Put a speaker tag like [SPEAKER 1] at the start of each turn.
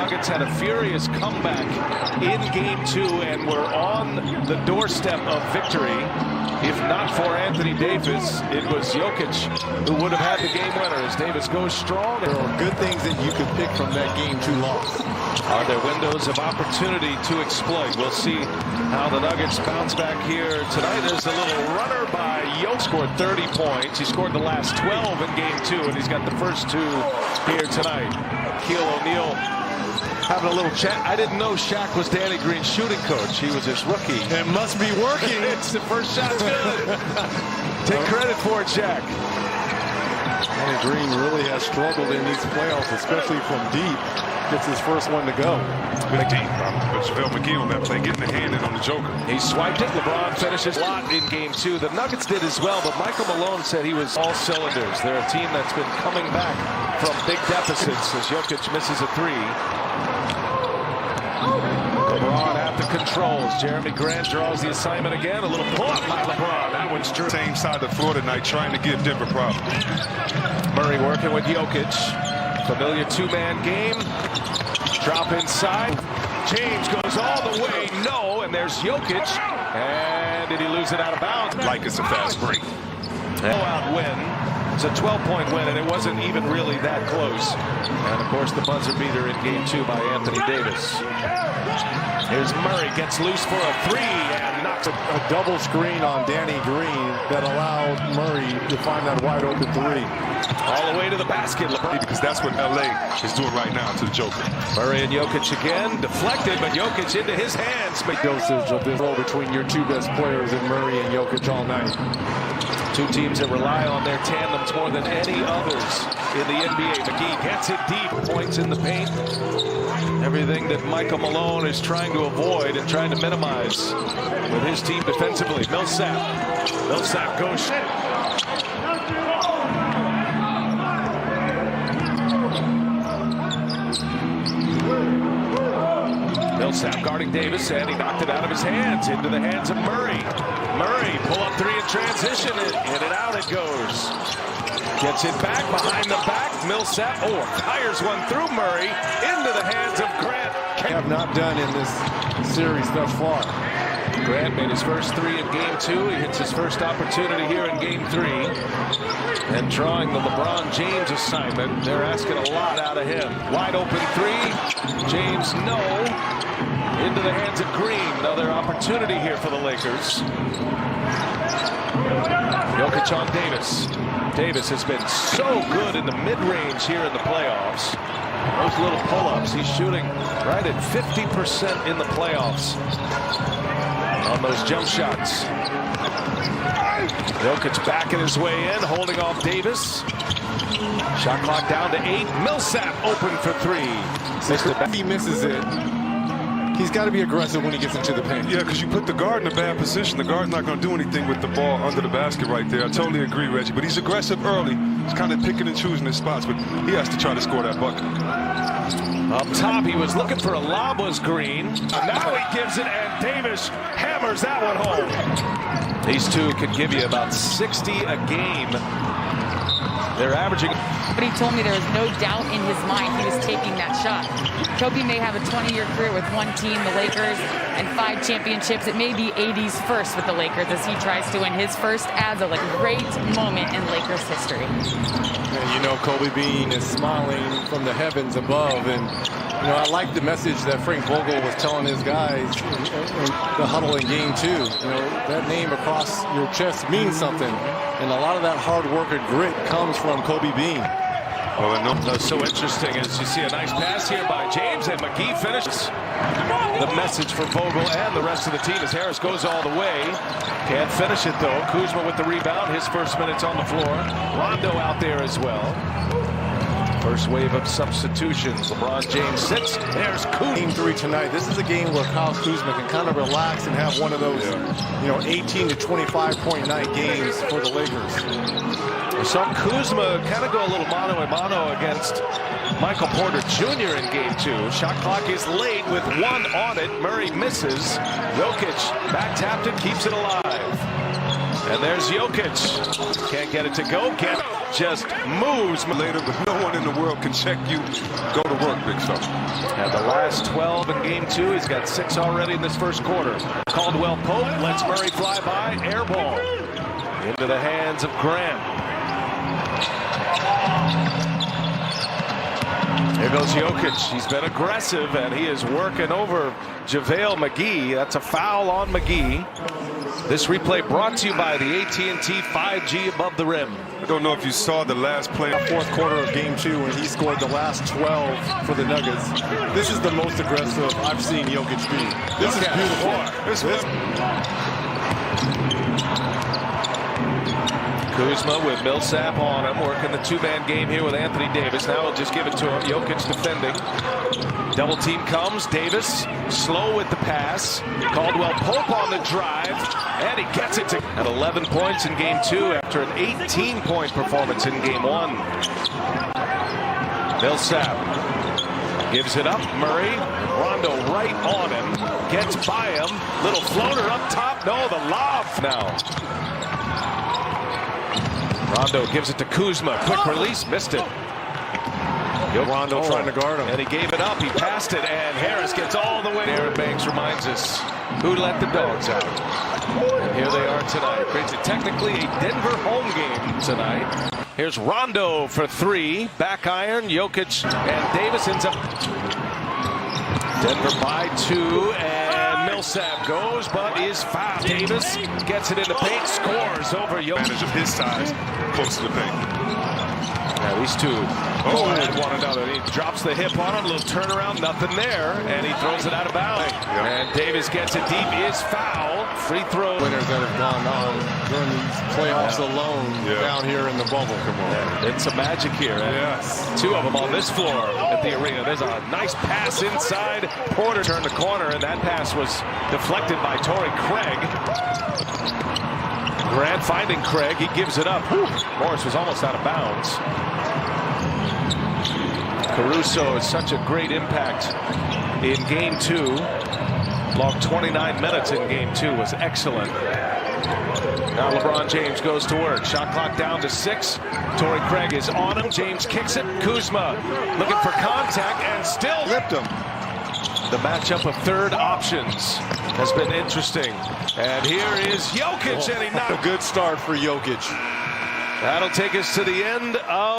[SPEAKER 1] Nuggets had a furious comeback in Game 2 and were on the doorstep of victory. If not for Anthony Davis, it was Jokic who would have had the game winner as Davis goes strong.
[SPEAKER 2] There are good things that you could pick from that Game 2 loss.
[SPEAKER 1] Are there windows of opportunity to exploit? We'll see how the Nuggets bounce back here tonight. There's a little runner by Jokic. Scored 30 points. He scored the last 12 in Game 2, and he's got the first 2 here tonight. Keel O'Neal having a little chat. I didn't know Shaq was Danny Green's shooting coach. He was his rookie.
[SPEAKER 2] It must be working.
[SPEAKER 1] It's the first shot's good. Take credit for it, Shaq.
[SPEAKER 2] Danny Green really has struggled in these playoffs, especially from deep. Gets his first one to go.
[SPEAKER 3] Good deep. But JaVale McGee on that play, getting the hand in on the Joker.
[SPEAKER 1] He swiped it. LeBron finishes a lot in Game 2. The Nuggets did as well, but Michael Malone said he was all cylinders. They're a team that's been coming back from big deficits as Jokic misses a 3. LeBron at the controls. Jeremy Grant draws the assignment again. A little pull-up by LeBron. That one's true.
[SPEAKER 3] Same side of the floor tonight, trying to give Denver problems.
[SPEAKER 1] Murray working with Jokic. Familiar 2-man game. Drop inside. James goes all the way. No, and there's Jokic. And did he lose it out of bounds?
[SPEAKER 3] Like it's a fast break.
[SPEAKER 1] Blowout win. It's a 12-point win, and it wasn't even really that close. And, of course, the buzzer beater in Game 2 by Anthony Davis. Here's Murray, gets loose for a 3 and knocks
[SPEAKER 2] a double screen on Danny Green that allowed Murray to find that wide open 3.
[SPEAKER 1] All the way to the basket.
[SPEAKER 3] Because that's what LA is doing right now to the Joker.
[SPEAKER 1] Murray and Jokic again, deflected, but Jokic into his hands.
[SPEAKER 2] Big dosage of this role between your 2 best players in Murray and Jokic all night.
[SPEAKER 1] 2 teams that rely on their tandems more than any others in the NBA. McGee gets it deep, points in the paint. Everything that Michael Malone is trying to avoid and trying to minimize with his team defensively. Millsap goes. Millsap guarding Davis, and he knocked it out of his hands into the hands of Murray. Murray, pull up 3 in transition, and in and out it goes. Gets it back behind the back. Millsap, fires one through Murray into the hands of Grant.
[SPEAKER 2] Have not done in this series thus far.
[SPEAKER 1] Grant made his first 3 in Game 2. He hits his first opportunity here in Game 3. And drawing the LeBron James assignment, they're asking a lot out of him. Wide open 3. James, no. Into the hands of Green. Another opportunity here for the Lakers. Jokic on Davis. Davis has been so good in the mid-range here in the playoffs. Those little pull-ups, he's shooting right at 50% in the playoffs on those jump shots. Jokic backing his way in, holding off Davis. Shot clock down to 8. Millsap open for 3.
[SPEAKER 2] If he misses it, he's got to be aggressive when he gets into the paint.
[SPEAKER 3] Yeah, because you put the guard in a bad position. The guard's not going to do anything with the ball under the basket right there. I totally agree, Reggie. But he's aggressive early. He's kind of picking and choosing his spots, but he has to try to score that bucket.
[SPEAKER 1] Up top, he was looking for a lob, was Green. Now he gives it, and Davis hammers that one home. These 2 could give you about 60 a game. They're averaging.
[SPEAKER 4] But he told me there was no doubt in his mind he was taking that shot. Kobe may have a 20-year career with one team, the Lakers, and 5 championships. It may be AD's first with the Lakers as he tries to win his first as a great moment in Lakers history.
[SPEAKER 2] And you know, Kobe Bean is smiling from the heavens above. And, you know, I like the message that Frank Vogel was telling his guys in the huddle in Game 2. You know, that name across your chest means something. And a lot of that hard work and grit comes from Kobe Bean.
[SPEAKER 1] Well, that's so interesting as you see a nice pass here by James, and McGee finishes. The message for Vogel and the rest of the team as Harris goes all the way. Can't finish it, though. Kuzma with the rebound. His first minutes on the floor. Rondo out there as well. First wave of substitutions. LeBron James sits. There's Kuzma.
[SPEAKER 2] Game 3 tonight. This is a game where Kyle Kuzma can kind of relax and have one of those, 18 to 25 point night games for the Lakers.
[SPEAKER 1] We saw Kuzma kind of go a little mano-a-mano against Michael Porter Jr. in Game 2. Shot clock is late with 1 on it. Murray misses. Jokic back tapped it, keeps it alive. And there's Jokic. Can't get it to go. Can't. Just moves.
[SPEAKER 3] Later, but no one in the world can check you. Go to work, big fella.
[SPEAKER 1] And the 12 in game 2. He's got 6 already in this first quarter. Caldwell Pope lets Murray fly by. Air ball into the hands of Grant. Here goes Jokic. He's been aggressive, and he is working over JaVale McGee. That's a foul on McGee. This replay brought to you by the AT&T 5G above the rim.
[SPEAKER 3] I don't know if you saw the last play.
[SPEAKER 2] Fourth quarter of game 2 when he scored the last 12 for the Nuggets. This is the most aggressive I've seen Jokic be. This is beautiful.
[SPEAKER 1] Kuzma with Millsap on him, working the 2-man game here with Anthony Davis. Now he'll just give it to him. Jokic defending. Double team comes. Davis slow with the pass. Caldwell Pope on the drive, and he gets it to at 11 points in game 2 after an 18-point performance in game 1. Millsap gives it up. Murray, Rondo right on him, gets by him. Little floater up top. No, the lob now. Rondo gives it to Kuzma. Quick release, missed it.
[SPEAKER 2] Rondo trying to guard him.
[SPEAKER 1] And he gave it up. He passed it, and Harris gets all the way. Aaron Banks reminds us who let the dogs out. And here they are tonight. It's technically a Denver home game tonight. Here's Rondo for 3. Back iron. Jokic and Davis ends up. Denver by 2, and Millsap goes, but is fouled. Davis gets it in the paint, scores over Jokic.
[SPEAKER 3] Advantage of his size, close to the paint.
[SPEAKER 1] Yeah, these two at one another. He drops the hip on him, a little turnaround, nothing there, and he throws it out of bounds.
[SPEAKER 3] Yep.
[SPEAKER 1] And Davis gets it deep, is foul. Free throw.
[SPEAKER 2] Winners that have gone on during these playoffs alone down here in the bubble. Come on.
[SPEAKER 1] It's some magic here.
[SPEAKER 3] Yes.
[SPEAKER 1] 2 of them on this floor at the arena. There's a nice pass inside. Porter turned the corner, and that pass was deflected by Torrey Craig. Grant finding Craig. He gives it up. Whew. Morris was almost out of bounds. Caruso is such a great impact in game 2. Logged 29 minutes in game 2. Was excellent. Now LeBron James goes to work. Shot clock down to 6. Torrey Craig is on him. James kicks it. Kuzma looking for contact and still ripped him. The matchup of third options has been interesting. And here is Jokic, and he knocked
[SPEAKER 2] a good start for Jokic.
[SPEAKER 1] That'll take us to the end of